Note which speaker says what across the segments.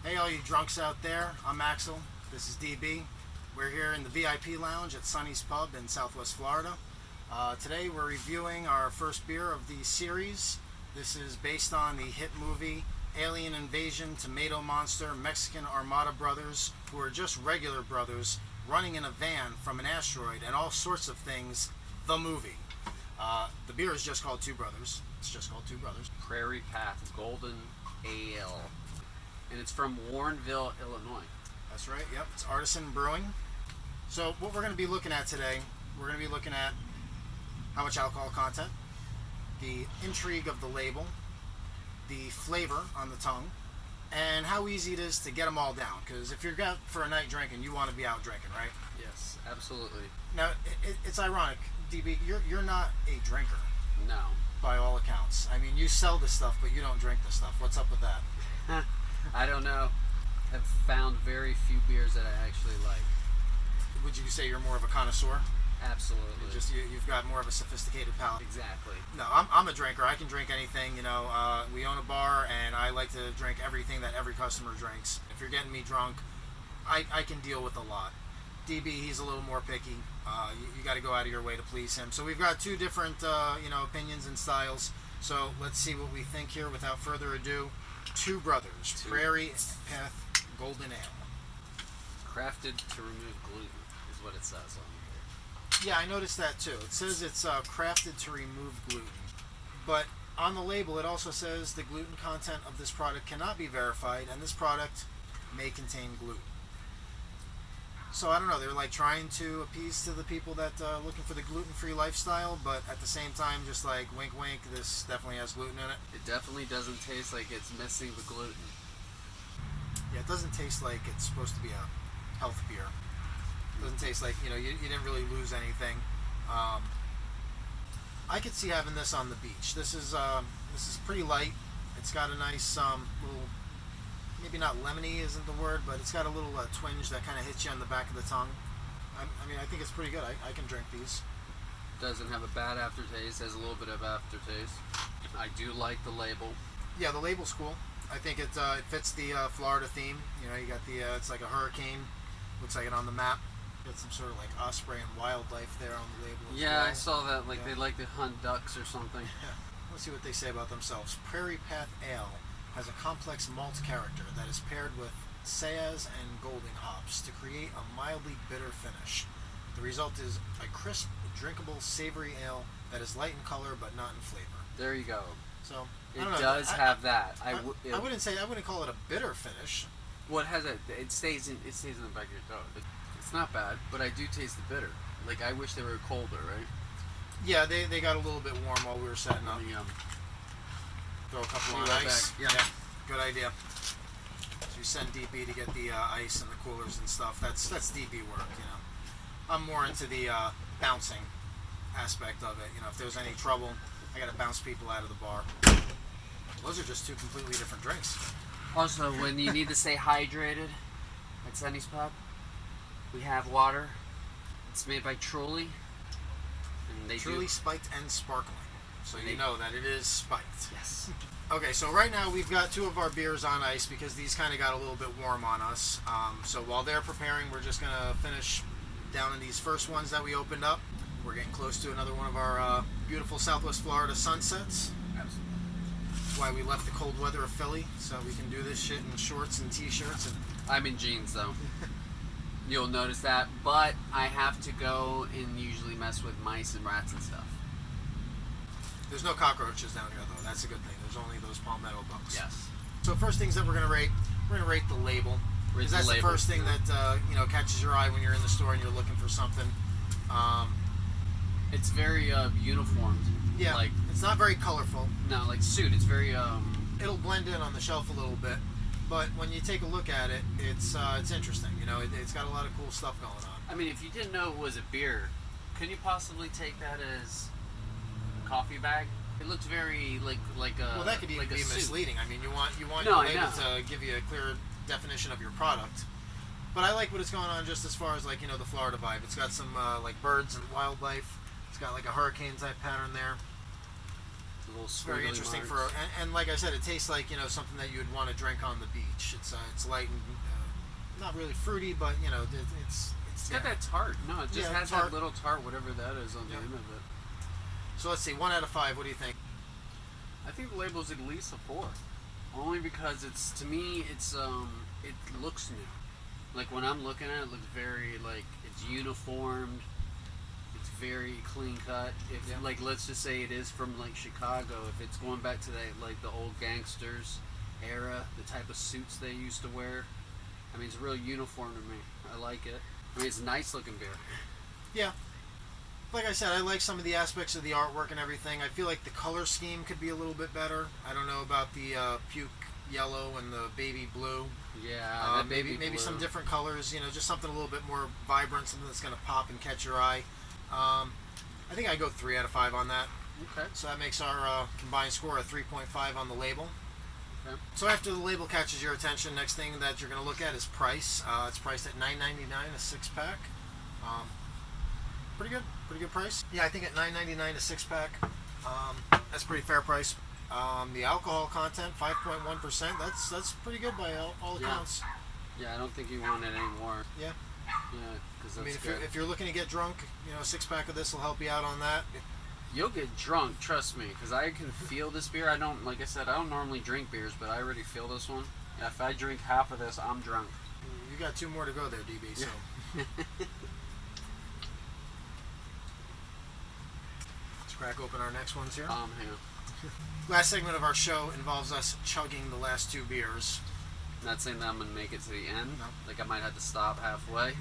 Speaker 1: Hey all you drunks out there, I'm Axel, this is DB. We're here in the VIP lounge at Sunny's Pub in Southwest Florida. Today we're reviewing our first beer of the series. This is based on the hit movie Alien Invasion, Tomato Monster, Mexican Armada Brothers, who are just regular brothers running in a van from an asteroid and all sorts of things, the movie. The beer is just called TwoBrothers. It's just called TwoBrothers.
Speaker 2: Prairie Path Golden Ale. And it's from Warrenville, Illinois.
Speaker 1: That's right, yep. It's Artisan Brewing. So what we're going to be looking at today, we're going to be looking at how much alcohol content, the intrigue of the label, the flavor on the tongue, and how easy it is to get them all down. Because if you're out for a night drinking, you want to be out drinking, right?
Speaker 2: Yes, absolutely.
Speaker 1: Now, it's ironic, DB, you're not a drinker.
Speaker 2: No.
Speaker 1: By all accounts. I mean, you sell this stuff, but you don't drink this stuff. What's up with that?
Speaker 2: I don't know. I've found very few beers that I actually like.
Speaker 1: Would you say you're more of a connoisseur?
Speaker 2: Absolutely.
Speaker 1: You've got more of a sophisticated palate.
Speaker 2: Exactly.
Speaker 1: No, I'm a drinker. I can drink anything. We own a bar, and I like to drink everything that every customer drinks. If you're getting me drunk, I can deal with a lot. DB, he's a little more picky. You got to go out of your way to please him. So we've got two different, opinions and styles. So let's see what we think here. Without further ado, TwoBrothers Prairie Path Golden Ale.
Speaker 2: Crafted to remove gluten is what it says on here.
Speaker 1: Yeah, I noticed that too. It says it's crafted to remove gluten. But on the label, it also says the gluten content of this product cannot be verified, and this product may contain gluten. So I don't know, they're like trying to appease to the people that looking for the gluten-free lifestyle, but at the same time, just like wink wink, this definitely has gluten in it.
Speaker 2: It definitely doesn't taste like it's missing the gluten.
Speaker 1: Yeah, it doesn't taste like it's supposed to be a health beer. It doesn't taste like, you didn't really lose anything. I could see having this on the beach. This is pretty light. It's got a nice little, maybe not lemony isn't the word, but it's got a little twinge that kind of hits you on the back of the tongue. I think it's pretty good. I can drink these.
Speaker 2: Doesn't have a bad aftertaste. Has a little bit of aftertaste. I do like the label.
Speaker 1: Yeah, the label's cool. I think it fits the Florida theme. You got the it's like a hurricane. Looks like it on the map. Got some sort of like osprey and wildlife there on the label as
Speaker 2: Yeah,
Speaker 1: well.
Speaker 2: I saw that. Like, yeah. They like to hunt ducks or something.
Speaker 1: Yeah. Let's see what they say about themselves. Prairie Path Ale has a complex malt character that is paired with Saaz and golden hops to create a mildly bitter finish. The result is a crisp, drinkable, savory ale that is light in color but not in flavor.
Speaker 2: There you go.
Speaker 1: So
Speaker 2: it does have that. I
Speaker 1: wouldn't call it a bitter finish.
Speaker 2: What has it? It stays in the back of your throat. It's not bad, but I do taste the bitter. Like, I wish they were colder, right?
Speaker 1: Yeah, they got a little bit warm while we were setting up. Throw a couple on ice. Yeah, good idea. So you send DB to get the ice and the coolers and stuff. That's DB work, I'm more into the bouncing aspect of it. If there's any trouble, I got to bounce people out of the bar. Those are just two completely different drinks.
Speaker 2: Also, when you need to stay hydrated at Sunny's Pub, we have water. It's made by Truly. And they
Speaker 1: Truly spiked and sparkling. So you know that it is spiked.
Speaker 2: Yes.
Speaker 1: Okay, so right now we've got two of our beers on ice because these kind of got a little bit warm on us. So while they're preparing, we're just going to finish down in these first ones that we opened up. We're getting close to another one of our beautiful Southwest Florida sunsets.
Speaker 2: Absolutely.
Speaker 1: That's why we left the cold weather of Philly, so we can do this shit in shorts and t-shirts.
Speaker 2: I'm in jeans, though. You'll notice that, but I have to go and usually mess with mice and rats and stuff.
Speaker 1: There's no cockroaches down here, though. That's a good thing. There's only those palmetto bugs.
Speaker 2: Yes.
Speaker 1: So first things that we're going to rate the label. Because that's the first thing that catches your eye when you're in the store and you're looking for something.
Speaker 2: It's very uniformed.
Speaker 1: Yeah, like, it's not very colorful.
Speaker 2: No, like suit. It's very...
Speaker 1: It'll blend in on the shelf a little bit. But when you take a look at it, it's interesting. It's got a lot of cool stuff going on.
Speaker 2: I mean, if you didn't know it was a beer, could you possibly take that as a coffee bag? It looks very like a.
Speaker 1: Well, that could even be misleading. I mean, you want your label to give you a clear definition of your product. But I like what it's going on just as far as the Florida vibe. It's got some like birds and wildlife. It's got like a hurricane type pattern there.
Speaker 2: a little
Speaker 1: It's very
Speaker 2: squiggly
Speaker 1: interesting
Speaker 2: marks.
Speaker 1: and like I said, it tastes like something that you would want to drink on the beach. It's light and not really fruity, but
Speaker 3: It's got that tart.
Speaker 2: No, it just
Speaker 1: Yeah,
Speaker 2: has
Speaker 1: tart.
Speaker 2: that little tart, whatever that is on the
Speaker 1: Yeah.
Speaker 2: end of it.
Speaker 1: So let's see, 1 out of 5. What do you think?
Speaker 2: I think the label's at least a 4. Only because it's, to me, it looks new. Like when I'm looking at it, it looks very, like, it's uniformed. It's very clean cut. If,
Speaker 1: Yeah.
Speaker 2: like, let's just say it is from, like, Chicago. If it's going back to that, like, the old gangsters era, the type of suits they used to wear. I mean, it's real uniform to me. I like it. I mean, it's a nice looking beer.
Speaker 1: Yeah. Like I said, I like some of the aspects of the artwork and everything. I feel like the color scheme could be a little bit better. I don't know about the puke yellow and the baby blue.
Speaker 2: Yeah, that
Speaker 1: maybe
Speaker 2: blue.
Speaker 1: some different colors. Just something a little bit more vibrant, something that's going to pop and catch your eye. I think I go 3 out of 5 on that.
Speaker 2: Okay.
Speaker 1: So that makes our combined score a 3.5 on the label.
Speaker 2: Okay.
Speaker 1: So after the label catches your attention, next thing that you're going to look at is price. It's priced at $9.99 a 6-pack. Pretty good price. Yeah, I think at $9.99 a 6-pack, that's a pretty fair price. The alcohol content, 5.1%. That's pretty good by all
Speaker 2: Yeah.
Speaker 1: accounts.
Speaker 2: Yeah, I don't think you want it anymore.
Speaker 1: Yeah.
Speaker 2: Yeah, because
Speaker 1: I mean,
Speaker 2: that's
Speaker 1: if you're looking to get drunk, a 6-pack of this will help you out on that.
Speaker 2: You'll get drunk, trust me, because I can feel this beer. Like I said, I don't normally drink beers, but I already feel this one. Yeah, if I drink half of this, I'm drunk.
Speaker 1: You got 2 more to go there, DB. So. Let's crack open our next ones here.
Speaker 2: Hang on.
Speaker 1: Last segment of our show involves us chugging the last 2 beers.
Speaker 2: Not saying that I'm going to make it to the end.
Speaker 1: No.
Speaker 2: Like, I might have to stop halfway,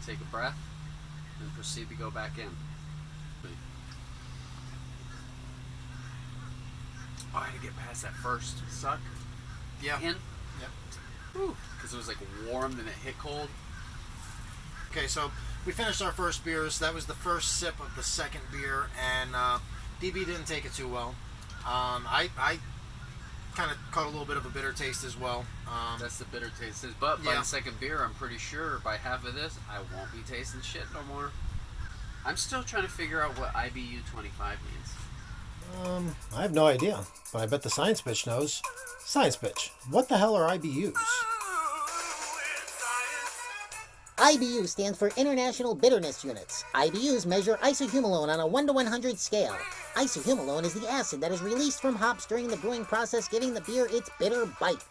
Speaker 2: take a breath, and proceed to go back in. Oh, I had to get past that first suck.
Speaker 1: Yeah.
Speaker 2: In.
Speaker 1: Yep.
Speaker 2: Because it was like warm, then it hit cold.
Speaker 1: Okay, so we finished our first beers. That was the first sip of the second beer, and DB didn't take it too well. I kind of caught a little bit of a bitter taste as well.
Speaker 2: That's the bitter taste. But by
Speaker 1: Yeah.
Speaker 2: the second beer, I'm pretty sure by half of this, I won't be tasting shit no more. I'm still trying to figure out what IBU 25 means.
Speaker 4: I have no idea, but I bet the science bitch knows. Science bitch, what the hell are IBUs?
Speaker 5: IBU stands for International Bitterness Units. IBUs measure isohumalone on a 1 to 100 scale. Isohumalone is the acid that is released from hops during the brewing process, giving the beer its bitter bite.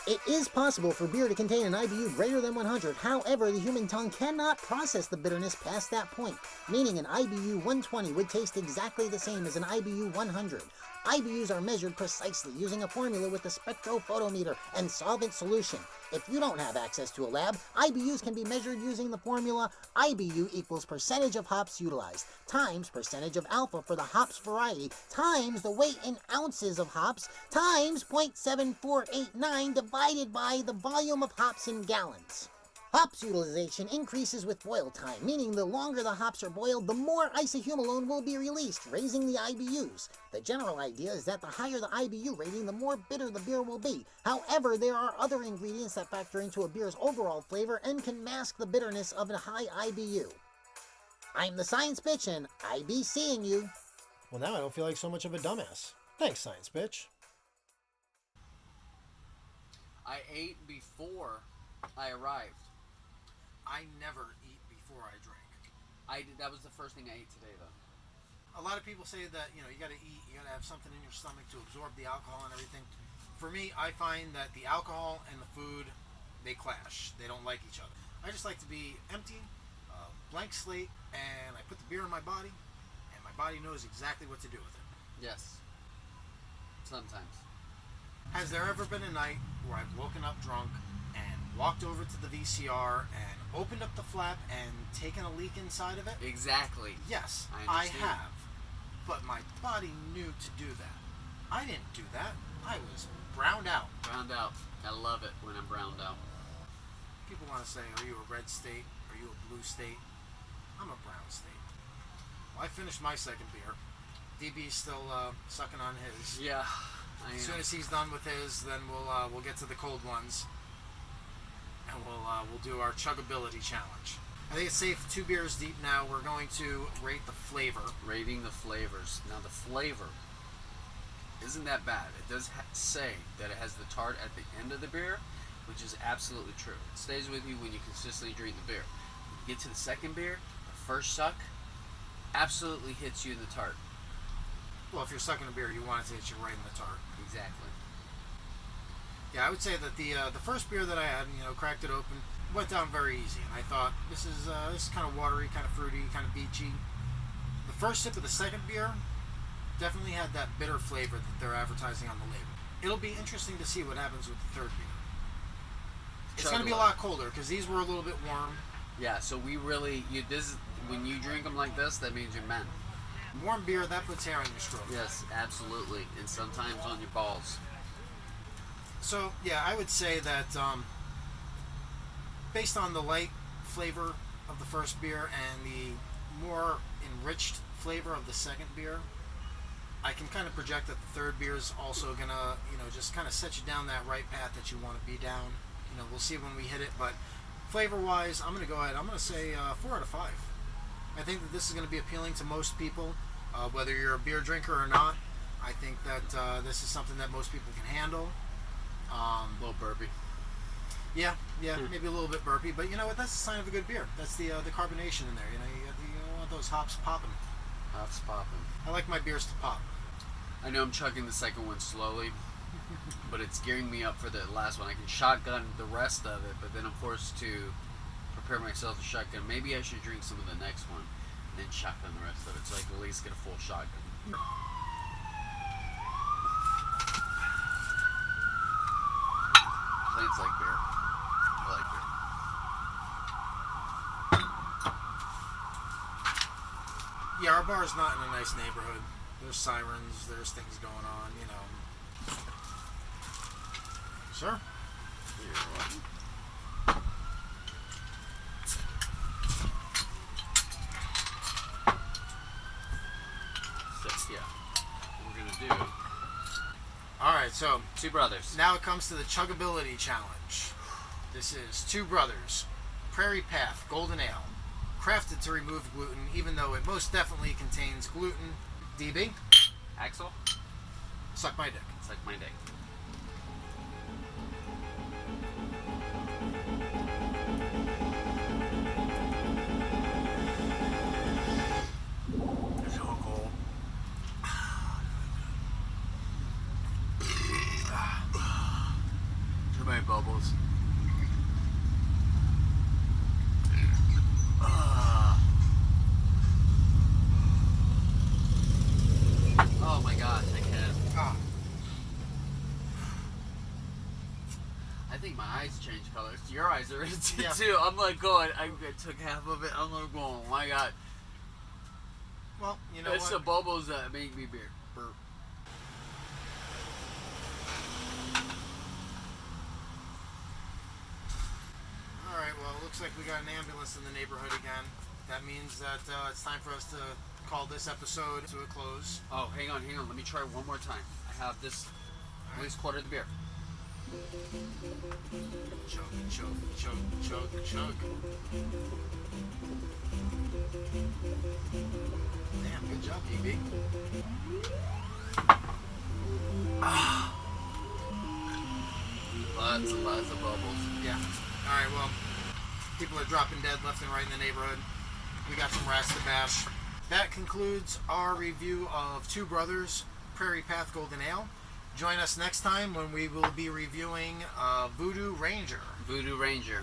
Speaker 5: It is possible for beer to contain an IBU greater than 100. However, the human tongue cannot process the bitterness past that point, meaning an IBU 120 would taste exactly the same as an IBU 100. IBUs are measured precisely using a formula with a spectrophotometer and solvent solution. If you don't have access to a lab, IBUs can be measured using the formula IBU equals percentage of hops utilized times percentage of alpha for the hops variety times the weight in ounces of hops times 0.7489 divided by the volume of hops in gallons. Hops utilization increases with boil time, meaning the longer the hops are boiled, the more isohumalone will be released, raising the IBUs. The general idea is that the higher the IBU rating, the more bitter the beer will be. However, there are other ingredients that factor into a beer's overall flavor and can mask the bitterness of a high IBU. I'm the Science Bitch, and I be seeing you.
Speaker 4: Well, now I don't feel like so much of a dumbass. Thanks, science bitch.
Speaker 2: I ate before I arrived.
Speaker 1: I never eat before I drink.
Speaker 2: That was the first thing I ate today, though.
Speaker 1: A lot of people say that you got to eat, you got to have something in your stomach to absorb the alcohol and everything. For me, I find that the alcohol and the food, they clash. They don't like each other. I just like to be empty, blank slate, and I put the beer in my body, and my body knows exactly what to do with it.
Speaker 2: Yes. Sometimes.
Speaker 1: Has there ever been a night where I've woken up drunk and walked over to the VCR and opened up the flap and taken a leak inside of it?
Speaker 2: Exactly.
Speaker 1: Yes,
Speaker 2: I
Speaker 1: I
Speaker 2: understand.
Speaker 1: have. But my body knew to do that. I didn't do that. I was browned out.
Speaker 2: Browned out. I love it when I'm browned out.
Speaker 1: People want to say, are you a red state? Are you a blue state? I'm a brown state. Well, I finished my second beer. DB's still sucking on his.
Speaker 2: Yeah.
Speaker 1: As soon as he's done with his, then we'll get to the cold ones, and we'll do our Chuggability challenge. I think it's safe. 2 beers deep now. We're going to rate the flavor.
Speaker 2: Rating the flavors. Now the flavor. isn't that bad. It does say that it has the tart at the end of the beer, which is absolutely true. It stays with you when you consistently drink the beer. When you get to the second beer, the first suck absolutely hits you in the tart.
Speaker 1: Well, if you're sucking a beer, you want it to hit you right in the tart.
Speaker 2: Exactly.
Speaker 1: Yeah, I would say that the first beer that I had, cracked it open, went down very easy, and I thought this is kind of watery, kind of fruity, kind of beachy. The first sip of the second beer definitely had that bitter flavor that they're advertising on the label. It'll be interesting to see what happens with the third beer. It's going to be a lot colder because these were a little bit warm.
Speaker 2: Yeah, so we really when you drink them like this, that means you're men.
Speaker 1: Warm beer, that puts hair on your stroke.
Speaker 2: Yes, absolutely, and sometimes on your balls.
Speaker 1: So yeah, I would say that based on the light flavor of the first beer and the more enriched flavor of the second beer, I can kind of project that the third beer is also gonna, just kind of set you down that right path that you want to be down. We'll see when we hit it, but flavor-wise, I'm gonna go ahead. I'm gonna say 4 out of 5. I think that this is gonna be appealing to most people, whether you're a beer drinker or not. I think that this is something that most people can handle.
Speaker 2: A little burpy.
Speaker 1: Yeah, maybe a little bit burpy, but you know what? That's a sign of a good beer. That's the carbonation in there. You want those hops popping.
Speaker 2: Hops popping.
Speaker 1: I like my beers to pop.
Speaker 2: I know I'm chugging the second one slowly, but it's gearing me up for the last one. I can shotgun the rest of it, but then I'm forced to prepare myself to shotgun. Maybe I should drink some of the next one and then shotgun the rest of it so I can at least get a full shotgun. Plants like beer. I like beer.
Speaker 1: Yeah, our bar is not in a nice neighborhood. There's sirens, there's things going on, Sir?
Speaker 2: You're welcome. So, yeah, what we're going to do...
Speaker 1: Alright, so
Speaker 2: Two Brothers.
Speaker 1: now it comes to the Chuggability Challenge. This is Two Brothers, Prairie Path Golden Ale, crafted to remove gluten, even though it most definitely contains gluten. DB,
Speaker 2: Axel,
Speaker 1: suck my dick.
Speaker 2: suck my dick.
Speaker 1: It's so cold.
Speaker 2: Too many bubbles. Oh my gosh, I can't.
Speaker 1: Ah,
Speaker 2: I think my eyes changed colors. Your eyes are
Speaker 1: Yeah.
Speaker 2: too. I'm like going, I took half of it. I'm like going, oh my god.
Speaker 1: well, you know
Speaker 2: It's
Speaker 1: what?
Speaker 2: the bubbles that make me burp.
Speaker 1: Alright, well, it looks like we got an ambulance in the neighborhood again. That means that it's time for us to call this episode to a close.
Speaker 2: Oh, hang on. Let me try one more time. I have this, at least quarter of the beer.
Speaker 1: Chug, chug, chug, chug, chug. Damn, good job, DB.
Speaker 2: Lots and lots of bubbles.
Speaker 1: Yeah. Alright, well, people are dropping dead left and right in the neighborhood. We got some rats to bash. That concludes our review of Two Brothers Prairie Path Golden Ale. Join us next time when we will be reviewing Voodoo Ranger.
Speaker 2: Voodoo Ranger.